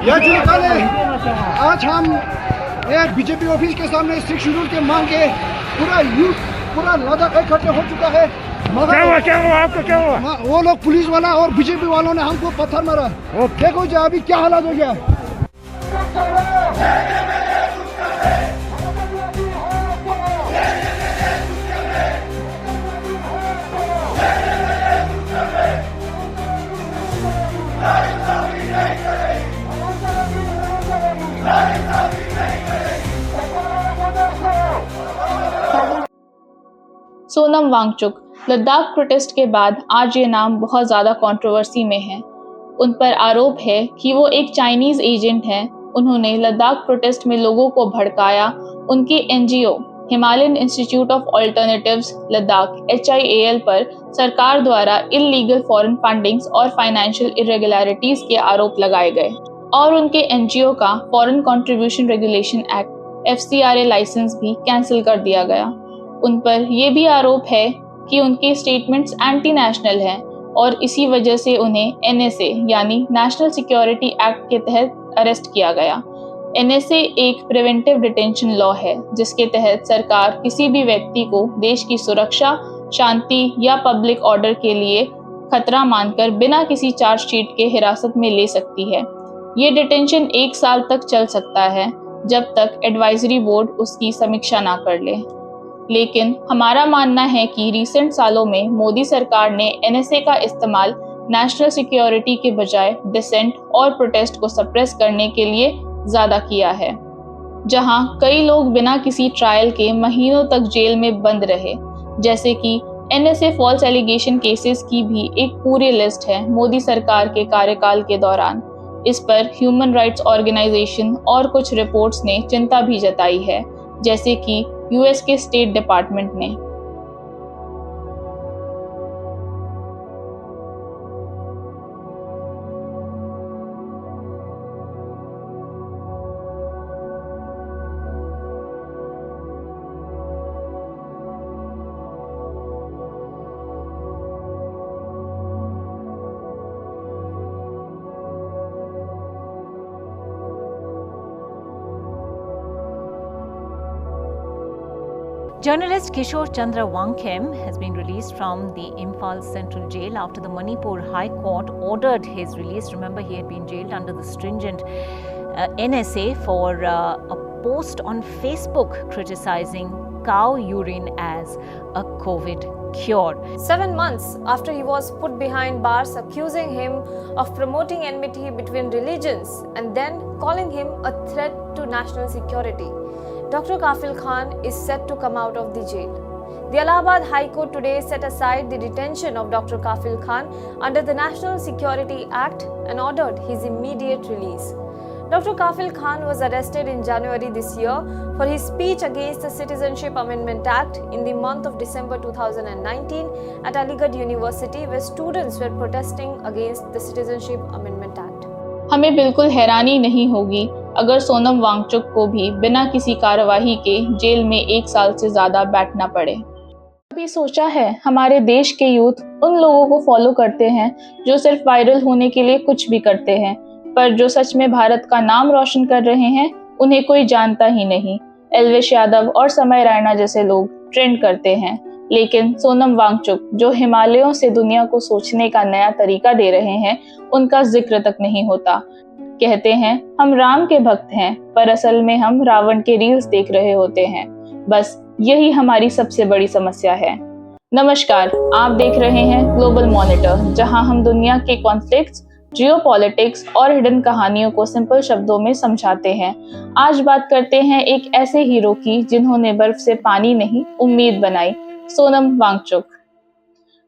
यह जो निकाले आज हम बीजेपी ऑफिस के सामने 6 शेड्यूल के मांग के पूरा यूथ पूरा लद्दाख इकट्ठे हो चुका है। मगर क्या हुआ आपको क्या हुआ? वो लोग पुलिस वाला और बीजेपी वालों ने हमको पत्थर मारा। देखो जी अभी क्या हालत हो गया। सोनम वांगचुक लद्दाख प्रोटेस्ट के बाद आज ये नाम बहुत ज़्यादा कंट्रोवर्सी में है। उन पर आरोप है कि वो एक चाइनीज़ एजेंट हैं। उन्होंने लद्दाख प्रोटेस्ट में लोगों को भड़काया। उनकी NGO Himalayan institute of alternatives Ladakh HIAL पर सरकार द्वारा इल्लीगल फॉरेन फंडिंग्स और फाइनेंशियल इरेगुलरिटीज़ के आरोप लगाए गए और उनके एनजीओ का foreign contribution regulation act FCRA licence भी कैंसिल कर दिया गया। उन पर यह भी आरोप है कि उनके स्टेटमेंट्स एंटी नेशनल हैं और इसी वजह से उन्हें NSA यानी नेशनल सिक्योरिटी एक्ट के तहत अरेस्ट किया गया। NSA एक प्रिवेंटिव डिटेंशन लॉ है जिसके तहत सरकार किसी भी व्यक्ति को देश की सुरक्षा, शांति या पब्लिक ऑर्डर के लिए खतरा मानकर बिना किसी चार्जशीट के हिरासत में ले सकती है। ये डिटेंशन 1 साल तक चल सकता है जब तक एडवाइजरी बोर्ड उसकी समीक्षा ना कर ले। लेकिन हमारा मानना है कि रिसेंट सालों में मोदी सरकार ने NSA का इस्तेमाल नेशनल सिक्योरिटी के बजाय डिसेंट और प्रोटेस्ट को सप्रेस करने के लिए ज़्यादा किया है, जहां कई लोग बिना किसी ट्रायल के महीनों तक जेल में बंद रहे। जैसे कि NSA फॉल्स एलिगेशन केसेस की भी एक पूरी लिस्ट है मोदी सरकार के कार्यकाल के दौरान। इस पर ह्यूमन राइट्स ऑर्गेनाइजेशन और कुछ रिपोर्ट्स ने चिंता भी जताई है, जैसे कि US के स्टेट डिपार्टमेंट ने। Journalist Kishore Chandra Wangkhem has been released from the Imphal Central Jail after the Manipur High Court ordered his release. Remember, he had been jailed under the stringent NSA for a post on Facebook criticizing cow urine as a COVID cure. 7 months after he was put behind bars accusing him of promoting enmity between religions and then calling him a threat to national security, Dr. Kafil Khan is set to come out of the jail. The Allahabad High Court today set aside the detention of Dr. Kafil Khan under the National Security Act and ordered his immediate release. Dr. Kafil Khan was arrested in January this year for his speech against the Citizenship Amendment Act in the month of December 2019 at Aligarh University, where students were protesting against the Citizenship Amendment Act. हमें बिल्कुल हैरानी नहीं होगी अगर सोनम वांगचुक को भी बिना किसी कार्यवाही के जेल में 1 साल से ज़्यादा बैठना पड़े। कभी सोचा है हमारे देश के यूथ उन लोगों को फॉलो करते हैं जो सिर्फ वायरल होने के लिए कुछ भी करते हैं, पर जो सच में भारत का नाम रोशन कर रहे हैं उन्हें कोई जानता ही नहीं। एल्विश यादव और समय रैना जैसे लोग ट्रेंड करते हैं, लेकिन सोनम वांगचुक जो हिमालयों से दुनिया को सोचने का नया तरीका दे रहे हैं उनका जिक्र तक नहीं होता। कहते हैं हम राम के भक्त हैं, पर असल में हम रावण के रील्स देख रहे होते हैं। बस यही हमारी सबसे बड़ी समस्या है। नमस्कार, आप देख रहे हैं ग्लोबल मॉनिटर, जहां हम दुनिया के कॉन्फ्लिक्ट्स, जियोपॉलिटिक्स और हिडन कहानियों को सिंपल शब्दों में समझाते हैं। आज बात करते हैं एक ऐसे हीरो की जिन्होंने बर्फ से पानी नहीं उम्मीद बनाई, सोनम वांगचुक।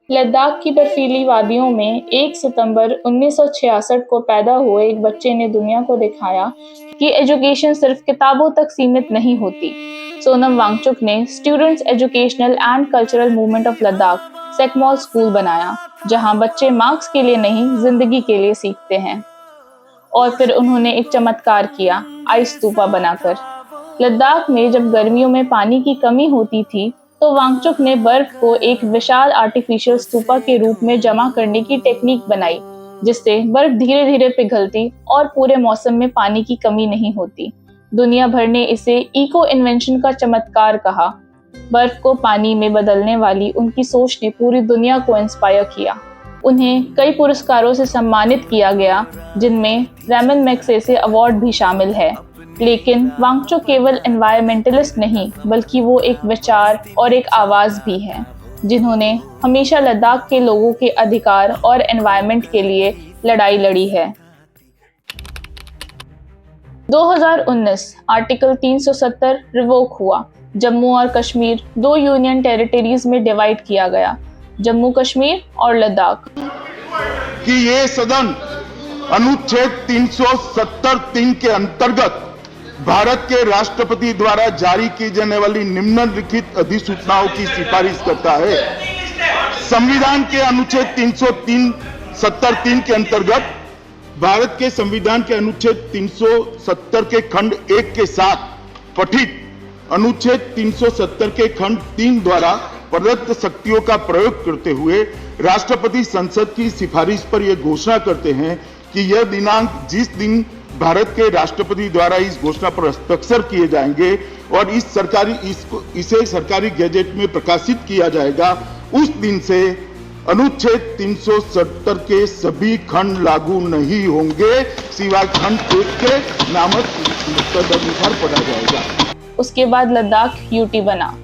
लद्दाख की बर्फीली वादियों में 1 सितंबर 1966 को पैदा हुए एक बच्चे ने दुनिया को दिखाया कि एजुकेशन सिर्फ किताबों तक सीमित नहीं होती। सोनम वांगचुक ने students educational and cultural movement of Ladakh SECMOL school बनाया, जहां बच्चे मार्क्स के लिए नहीं जिंदगी के लिए सीखते हैं। और फिर उन्होंने एक चमत्कार किया, आइस स्तूपा बनाकर। लद्दाख में जब गर्मियों में पानी की कमी होती थी तो वांगचुक ने बर्फ को एक विशाल आर्टिफिशियल स्तूपा के रूप में जमा करने की टेक्निक बनाई, जिससे बर्फ धीरे धीरे पिघलती और पूरे मौसम में पानी की कमी नहीं होती। दुनिया भर ने इसे इको इन्वेंशन का चमत्कार कहा। बर्फ को पानी में बदलने वाली उनकी सोच ने पूरी दुनिया को इंस्पायर किया। उन्हें कई पुरस्कारों से सम्मानित किया गया, जिनमें रैमन मैग्सेसे अवार्ड भी शामिल है। लेकिन वांगचुक केवल एनवायरमेंटलिस्ट नहीं, बल्कि वो एक विचार और एक आवाज़ भी हैं, जिन्होंने हमेशा लद्दाख के लोगों के अधिकार और एनवायरनमेंट के लिए लड़ाई लड़ी है। 2019 आर्टिकल 370 रिवोक हुआ। जम्मू और कश्मीर 2 यूनियन टेरिटरीज में डिवाइड किया गया, जम्मू कश्मीर और लद्दाख। कि ये सदन अनुच्छेद 370(3) के अंतर्गत भारत के राष्ट्रपति द्वारा जारी की जाने वाली निम्नलिखित अधिसूचनाओं की सिफारिश करता है। संविधान के अनुच्छेद 370(3) के अंतर्गत भारत के संविधान के अनुच्छेद 370 के खंड 1 के साथ पठित अनुच्छेद 370 के खंड 3 द्वारा प्रदत्त शक्तियों का प्रयोग करते हुए राष्ट्रपति संसद की सिफारिश पर यह घोषणा करते हैं कि यह दिनांक जिस दिन भारत के राष्ट्रपति द्वारा इस घोषणा पर हस्ताक्षर किए जाएंगे और इसे सरकारी गैजेट में प्रकाशित किया जाएगा, उस दिन से अनुच्छेद 370 के सभी खंड लागू नहीं होंगे, सिवाय खंड 1 के नामक तदनुसार पढ़ा जाएगा। उसके बाद लद्दाख यूटी बना।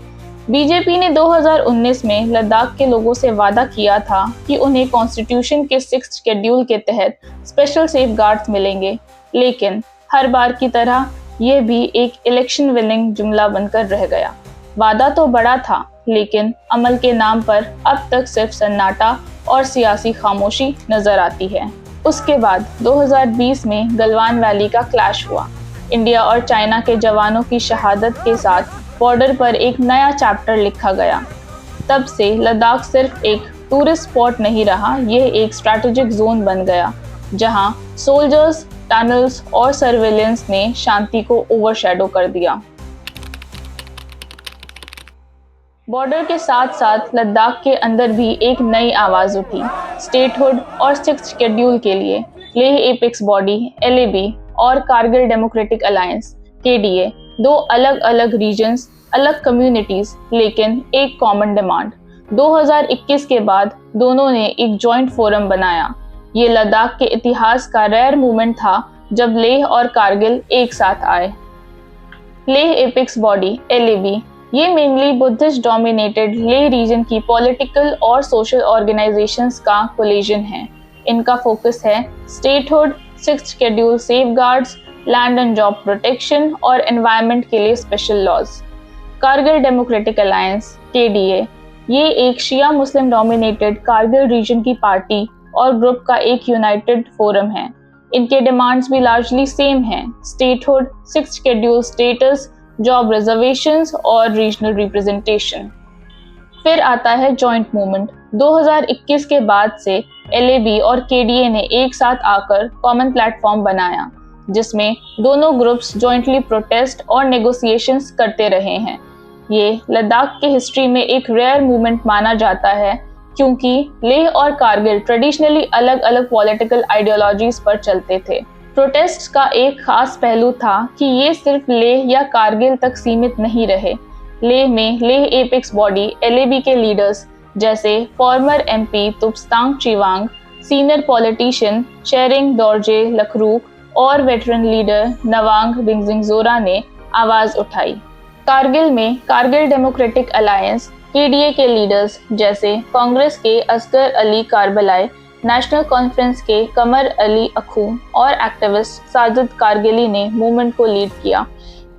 बीजेपी ने 2019 में लद्दाख के लोगों से वादा किया था कि उन्हें कॉन्स्टिट्यूशन के 6th शेड्यूल के तहत स्पेशल सेफगार्ड्स मिलेंगे, लेकिन हर बार की तरह यह भी एक इलेक्शन विनिंग जुमला बनकर रह गया। वादा तो बड़ा था, लेकिन अमल के नाम पर अब तक सिर्फ सन्नाटा और सियासी खामोशी नजर आती है। उसके बाद 2020 में गलवान वैली का क्लैश हुआ। इंडिया और चाइना के जवानों की शहादत के साथ बॉर्डर पर एक नया चैप्टर लिखा गया। तब से लद्दाख सिर्फ एक टूरिस्ट स्पॉट नहीं रहा, यह एक स्ट्रैटेजिक जोन बन गया, जहां सोल्जर्स, टनल्स और सर्वेलेंस ने शांति को ओवरशैडो कर दिया। बॉर्डर के साथ साथ लद्दाख के अंदर भी एक नई आवाज उठी स्टेटहुड और 6th शेड्यूल के लिए। लेह एपेक्स बॉडी LAB और कारगिल डेमोक्रेटिक अलायंस KDA, 2 अलग अलग रीजन्स, अलग कम्युनिटीज, लेकिन एक कॉमन डिमांड। 2021 के बाद दोनों ने एक जॉइंट फोरम बनाया। ये लद्दाख के इतिहास का रेयर मूवमेंट था जब लेह और कारगिल एक साथ आए। लेह एपेक्स बॉडी LAB ये mainly Buddhist dominated Leh region की पॉलिटिकल और सोशल ऑर्गेनाइजेशंस का कोलिजन है। इनका फोकस है statehood, 6th schedule safeguards, land and job protection और एनवायरनमेंट के लिए special laws. Kargil democratic alliance KDA ये एक शिया मुस्लिम डोमिनेटेड कारगिल रीजन की पार्टी और ग्रुप का एक यूनाइटेड फोरम है। इनके डिमांड्स भी लार्जली सेम हैं, statehood, 6th schedule status, job reservations और रीजनल रिप्रेजेंटेशन। फिर आता है जॉइंट मूवमेंट। 2021 के बाद से LAB और KDA ने एक साथ आकर कॉमन प्लेटफॉर्म बनाया, जिसमें दोनों ग्रुप्स जॉइंटली प्रोटेस्ट और नेगोशिएशंस करते रहे हैं। ये लद्दाख के हिस्ट्री में एक रेयर मूवमेंट माना जाता है, क्योंकि लेह और कारगिल ट्रेडिशनली अलग अलग पॉलिटिकल आइडियोलॉजीज पर चलते थे। प्रोटेस्ट का एक खास पहलू था कि ये सिर्फ लेह या कारगिल तक सीमित नहीं रहे। लेह में लेह एपेक्स बॉडी LAB के लीडर्स जैसे former MP Thupstan Chhewang, senior politician Chering Dorjay Lakruk और वेटरन लीडर नवांग रिंगजिंगजोरा ने आवाज उठाई। कारगिल में कारगिल डेमोक्रेटिक अलायंस KDA के लीडर्स जैसे कांग्रेस के असगर अली कारबलाई, नेशनल कॉन्फ्रेंस के कमर अली अखू और एक्टिविस्ट साजिद कारगिली ने मूवमेंट को लीड किया।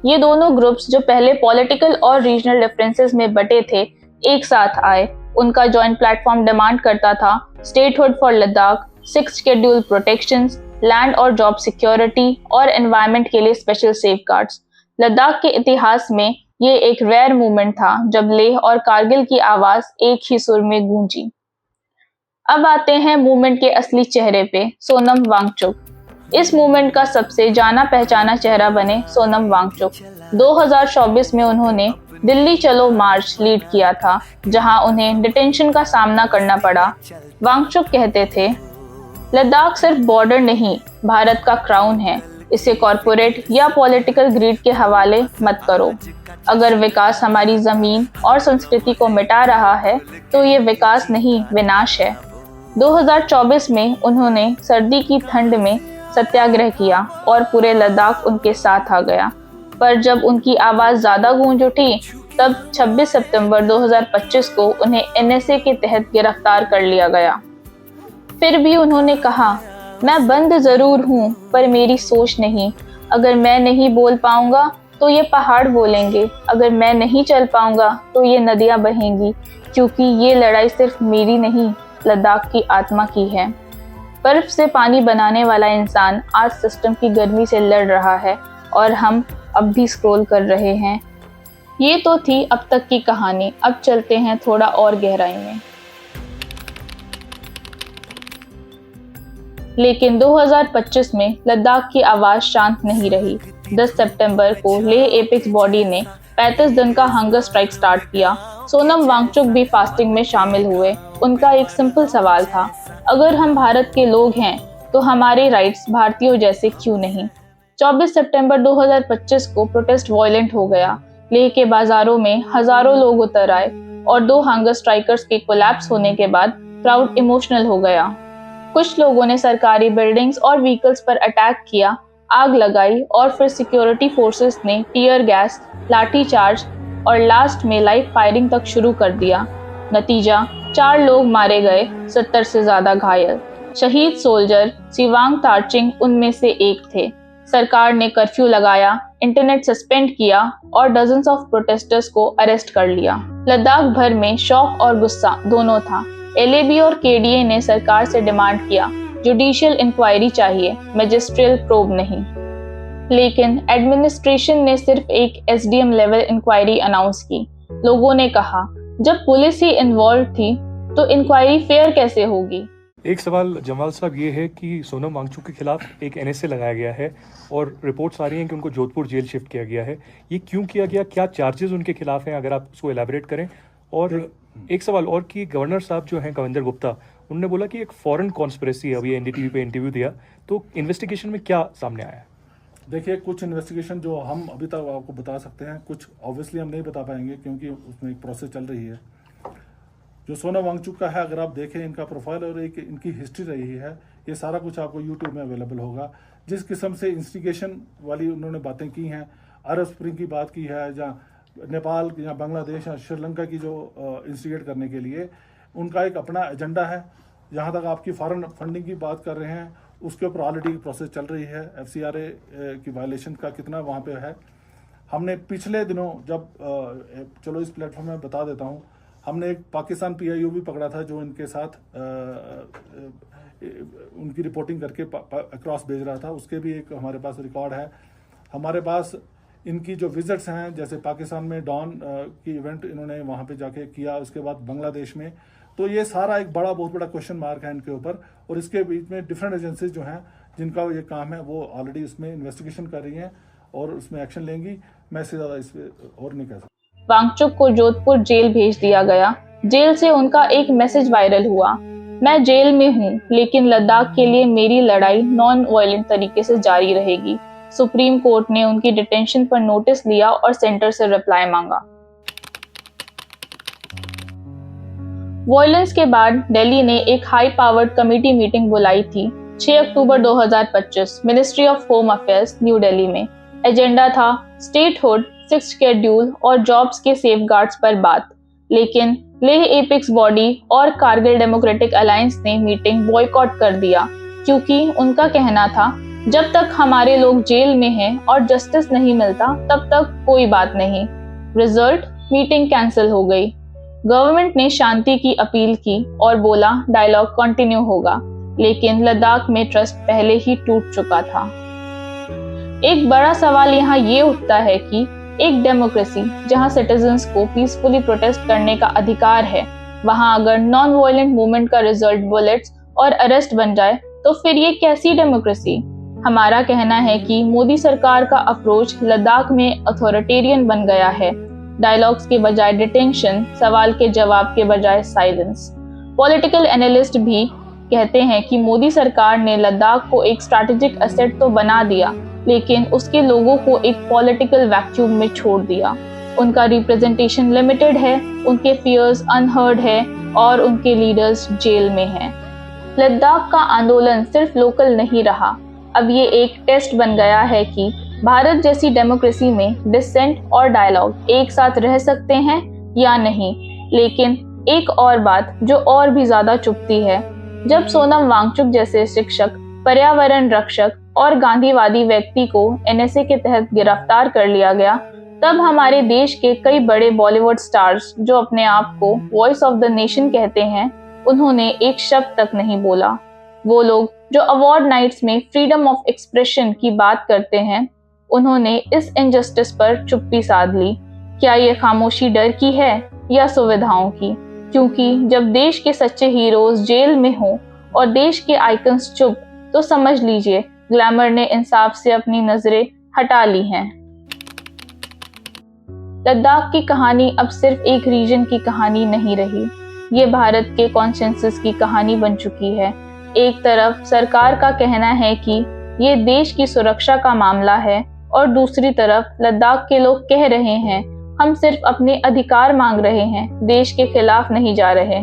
ये दोनों ग्रुप्स जो पहले पॉलिटिकल और रीजनल डिफरेंसेस में बटे थे, एक साथ आए। उनका जॉइंट प्लेटफॉर्म डिमांड करता था statehood for Ladakh, 6th schedule protections, land और जॉब सिक्योरिटी और एनवायरनमेंट के लिए स्पेशल सेफगार्ड्स। लद्दाख के इतिहास में ये एक रेयर मूवमेंट था जब लेह और कारगिल की आवाज एक ही सुर में गूंजी। अब आते हैं मूवमेंट के असली चेहरे पे, सोनम वांगचुक। इस मूवमेंट का सबसे जाना पहचाना चेहरा बने सोनम वांगचुक। 2024 में उन्होंने दिल्ली चलो मार्च लीड किया था, जहां उन्हें डिटेंशन का सामना करना पड़ा। वांगचुक कहते थे, लद्दाख सिर्फ बॉर्डर नहीं, भारत का क्राउन है। इसे कॉरपोरेट या पॉलिटिकल ग्रीड के हवाले मत करो। अगर विकास हमारी जमीन और संस्कृति को मिटा रहा है तो ये विकास नहीं, विनाश है। 2024 में उन्होंने सर्दी की ठंड में सत्याग्रह किया और पूरे लद्दाख उनके साथ आ गया। पर जब उनकी आवाज़ ज़्यादा गूंज उठी तब 26 सितंबर 2025 को उन्हें NSA के तहत गिरफ्तार कर लिया गया। फिर भी उन्होंने कहा, मैं बंद ज़रूर हूँ पर मेरी सोच नहीं। अगर मैं नहीं बोल पाऊँगा तो ये पहाड़ बोलेंगे, अगर मैं नहीं चल पाऊँगा तो ये नदियाँ बहेंगी, क्योंकि ये लड़ाई सिर्फ मेरी नहीं, लद्दाख की आत्मा की है। बर्फ से पानी बनाने वाला इंसान आज सिस्टम की गर्मी से लड़ रहा है और हम अब भी स्क्रॉल कर रहे हैं। ये तो थी अब तक की कहानी। अब चलते हैं थोड़ा और गहराई में। लेकिन 2025 में लद्दाख की आवाज़ शांत नहीं रही। 10 सितंबर को लेह एपेक्स बॉडी ने 35 दिन का हंगर स्ट्राइक स्टार्ट किया। सोनम वांगचुक भी फास्टिंग में शामिल हुए। उनका एक सिंपल सवाल था, अगर हम भारत के लोग हैं तो हमारे राइट्स भारतीयों जैसे क्यों नहीं। 24 सितंबर 2025 को प्रोटेस्ट वायलेंट हो गया। लेह के बाजारों में हजारों लोग उतर आए और 2 हंगर स्ट्राइकर्स के कोलैप्स होने के बाद क्राउड इमोशनल हो गया। कुछ लोगों ने सरकारी बिल्डिंग्स और व्हीकल्स पर अटैक किया, आग लगाई और फिर सिक्योरिटी फोर्सेस ने टीयर गैस, लाठीचार्ज और लास्ट में लाइव फायरिंग तक शुरू कर दिया। नतीजा 4 लोग मारे गए, 70 से ज्यादा घायल। शहीद सोल्जर सिवांग तार्चिंग उनमें से एक थे। सरकार ने कर्फ्यू लगाया, इंटरनेट सस्पेंड किया और डजन्स ऑफ प्रोटेस्टर्स को अरेस्ट कर लिया। लद्दाख भर में शौक और गुस्सा दोनों था। LAB और KDA ने सरकार से डिमांड किया, जुडिशियल इंक्वायरी चाहिए, मैजिस्ट्रियल प्रोब नहीं। लेकिन एडमिनिस्ट्रेशन ने सिर्फ एक SDM लेवल इंक्वायरी अनाउंस की। लोगों ने कहा, जब पुलिस ही इन्वॉल्व थी तो इंक्वायरी फेयर कैसे होगी। एक सवाल जमाल साहब ये है कि सोनम वांगचुक के खिलाफ एक NSA लगाया गया है और रिपोर्ट्स आ रही हैं कि उनको जोधपुर जेल शिफ्ट किया गया है। ये क्यों किया गया, क्या चार्जेस उनके खिलाफ हैं, अगर आप उसको एलैबोरेट करें। और एक सवाल और कि गवर्नर साहब जो हैं कविंदर गुप्ता, उन्होंने बोला कि एक फॉरेन कॉन्स्पिरेसी है। अभी NDTV पे इंटरव्यू दिया, तो इन्वेस्टिगेशन में क्या सामने आया है? देखिए, कुछ इन्वेस्टिगेशन जो हम अभी तक आपको बता सकते हैं, कुछ ऑब्वियसली हम नहीं बता पाएंगे क्योंकि उसमें एक प्रोसेस चल रही है। जो सोनम वांगचुक का है, अगर आप देखें इनका प्रोफाइल और एक इनकी हिस्ट्री रही है, ये सारा कुछ आपको यूट्यूब में अवेलेबल होगा। जिस किस्म से इंस्टिगेशन वाली उन्होंने बातें की हैं, अरब स्प्रिंग की बात की है, जहाँ नेपाल या बांग्लादेश या श्रीलंका की जो इंस्टिगेट करने के लिए उनका एक अपना एजेंडा है। जहाँ तक आपकी फॉरेन फंडिंग की बात कर रहे हैं, उसके ऊपर ऑलरेडी प्रोसेस चल रही है। FCRA की वायलेशन का कितना वहाँ पे है। हमने पिछले दिनों जब चलो इस प्लेटफॉर्म में बता देता हूँ, हमने एक पाकिस्तान PIO भी पकड़ा था जो इनके साथ उनकी रिपोर्टिंग करके अक्रॉस भेज रहा था। उसके भी एक हमारे पास रिकॉर्ड है। हमारे पास इनकी जो विजिट्स हैं, जैसे पाकिस्तान में डॉन की इवेंट इन्होंने वहाँ पे जाके किया, उसके बाद बांग्लादेश में, तो ये सारा एक बहुत बड़ा क्वेश्चन मार्क है इनके ऊपर। और इसके बीच में डिफरेंट एजेंसीज जो हैं जिनका ये काम है वो ऑलरेडी उसमें इन्वेस्टिगेशन कर रही हैं और उसमें एक्शन लेंगी। मैं इससे ज़्यादा इस पर और नहीं कह सकता। वांगचुक को जोधपुर जेल भेज दिया गया। जेल से उनका एक मैसेज वायरल हुआ, मैं जेल में हूँ लेकिन लद्दाख के लिए मेरी लड़ाई नॉन वायलेंट तरीके से जारी रहेगी। सुप्रीम कोर्ट ने उनकी डिटेंशन पर नोटिस लिया और सेंटर से रिप्लाई मांगा। वायलेंस के बाद दिल्ली ने एक हाई पावर्ड कमेटी मीटिंग बुलाई थी 6 अक्टूबर 2025 ministry of home affairs new Delhi में। एजेंडा था स्टेटहुड, 6th शेड्यूल और जॉब्स के सेफगार्ड्स पर बात। लेकिन लेह एपेक्स बॉडी और कारगिल डेमोक्रेटिक अलायंस ने मीटिंग बॉयकॉट कर दिया, क्योंकि उनका कहना था जब तक हमारे लोग जेल में हैं और जस्टिस नहीं मिलता तब तक कोई बात नहीं। रिजल्ट, मीटिंग कैंसिल हो गई। गवर्नमेंट ने शांति की अपील की और बोला डायलॉग कंटिन्यू होगा, लेकिन लद्दाख में ट्रस्ट पहले ही टूट चुका था। एक बड़ा सवाल यहाँ ये उठता है कि एक डेमोक्रेसी जहाँ सिटीजन्स को पीसफुली प्रोटेस्ट करने का अधिकार है, वहाँ अगर नॉन वायलेंट मूवमेंट का रिजल्ट बुलेट्स और अरेस्ट बन जाए तो फिर ये कैसी डेमोक्रेसी। हमारा कहना है कि मोदी सरकार का अप्रोच लद्दाख में अथॉरिटेरियन बन गया है। डायलॉग्स के बजाय डिटेंशन, सवाल के जवाब के बजाय साइलेंस। पॉलिटिकल एनालिस्ट भी कहते हैं कि मोदी सरकार ने लद्दाख को एक स्ट्रैटेजिक एसेट तो बना दिया, लेकिन उसके लोगों को एक पॉलिटिकल वैक्यूम में छोड़ दिया। उनका रिप्रेजेंटेशन लिमिटेड है, उनके फियर्स अनहर्ड है और उनके लीडर्स जेल में हैं। लद्दाख का आंदोलन सिर्फ लोकल नहीं रहा, अब ये एक टेस्ट बन गया है कि भारत जैसी डेमोक्रेसी में डिसेंट और डायलॉग एक साथ रह सकते हैं या नहीं। लेकिन एक और बात जो और भी ज्यादा चुभती है, जब सोनम वांगचुक जैसे शिक्षक, पर्यावरण रक्षक और गांधीवादी व्यक्ति को एनएसए के तहत गिरफ्तार कर लिया गया, तब हमारे देश के कई बड़े बॉलीवुड स्टार्स जो अपने आप को वॉइस ऑफ द नेशन कहते हैं, उन्होंने एक शब्द तक नहीं बोला। वो लोग जो अवार्ड नाइट्स में फ्रीडम ऑफ एक्सप्रेशन की बात करते हैं, उन्होंने इस इनजस्टिस पर चुप्पी साध ली। क्या ये खामोशी डर की है या सुविधाओं की? क्योंकि जब देश के सच्चे हीरोज जेल में हों और देश के आइकन्स चुप, तो समझ लीजिए ग्लैमर ने इंसाफ से अपनी नजरें हटा ली हैं। लद्दाख की कहानी अब सिर्फ एक रीजन की कहानी नहीं रही, ये भारत के कॉन्सेंसस की कहानी बन चुकी है। एक तरफ सरकार का कहना है कि ये देश की सुरक्षा का मामला है और दूसरी तरफ लद्दाख के लोग कह रहे हैं हम सिर्फ अपने अधिकार मांग रहे हैं, देश के खिलाफ नहीं जा रहे।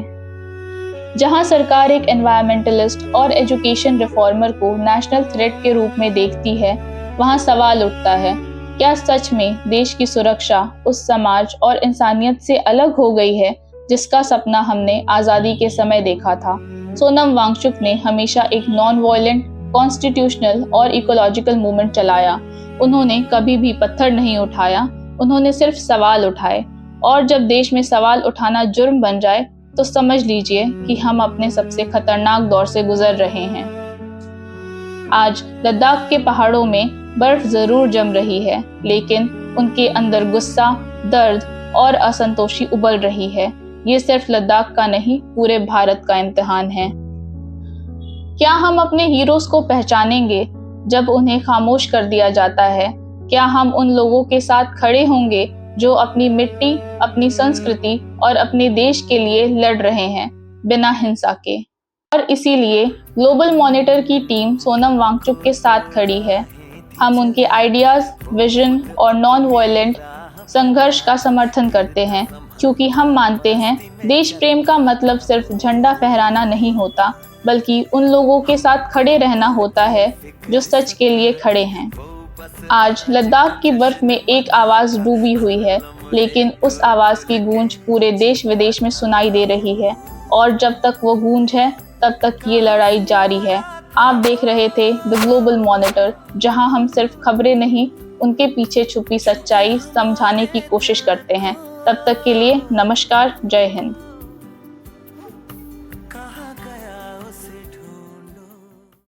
जहां सरकार एक एनवायरमेंटलिस्ट और एजुकेशन रिफॉर्मर को नेशनल थ्रेट के रूप में देखती है, वहां सवाल उठता है, क्या सच में देश की सुरक्षा उस समाज और इंसानियत से अलग हो गई है जिसका सपना हमने आज़ादी के समय देखा था? सोनम वांगचुक ने हमेशा एक नॉन वायलेंट, कॉन्स्टिट्यूशनल और इकोलॉजिकल मूवमेंट चलाया। उन्होंने कभी भी पत्थर नहीं उठाया, उन्होंने सिर्फ सवाल उठाए। और जब देश में सवाल उठाना जुर्म बन जाए तो समझ लीजिए कि हम अपने सबसे खतरनाक दौर से गुजर रहे हैं। आज लद्दाख के पहाड़ों में बर्फ जरूर जम रही है, लेकिन उनके अंदर गुस्सा, दर्द और असंतोषी उबल रही है। ये सिर्फ लद्दाख का नहीं, पूरे भारत का इम्तिहान है। क्या हम अपने हीरोज को पहचानेंगे जब उन्हें खामोश कर दिया जाता है? क्या हम उन लोगों के साथ खड़े होंगे जो अपनी मिट्टी, अपनी संस्कृति और अपने देश के लिए लड़ रहे हैं बिना हिंसा के? और इसीलिए ग्लोबल मॉनिटर की टीम सोनम वांगचुक के साथ खड़ी है। हम उनके आइडियाज, विजन और नॉन वायलेंट संघर्ष का समर्थन करते हैं, क्योंकि हम मानते हैं देश प्रेम का मतलब सिर्फ झंडा फहराना नहीं होता, बल्कि उन लोगों के साथ खड़े रहना होता है जो सच के लिए खड़े हैं। आज लद्दाख की बर्फ में एक आवाज़ डूबी हुई है, लेकिन उस आवाज़ की गूंज पूरे देश विदेश में सुनाई दे रही है, और जब तक वो गूंज है तब तक ये लड़ाई जारी है। आप देख रहे थे द ग्लोबल मॉनिटर, जहां हम सिर्फ खबरें नहीं, उनके पीछे छुपी सच्चाई समझाने की कोशिश करते हैं। तब तक के लिए नमस्कार, जय हिंद।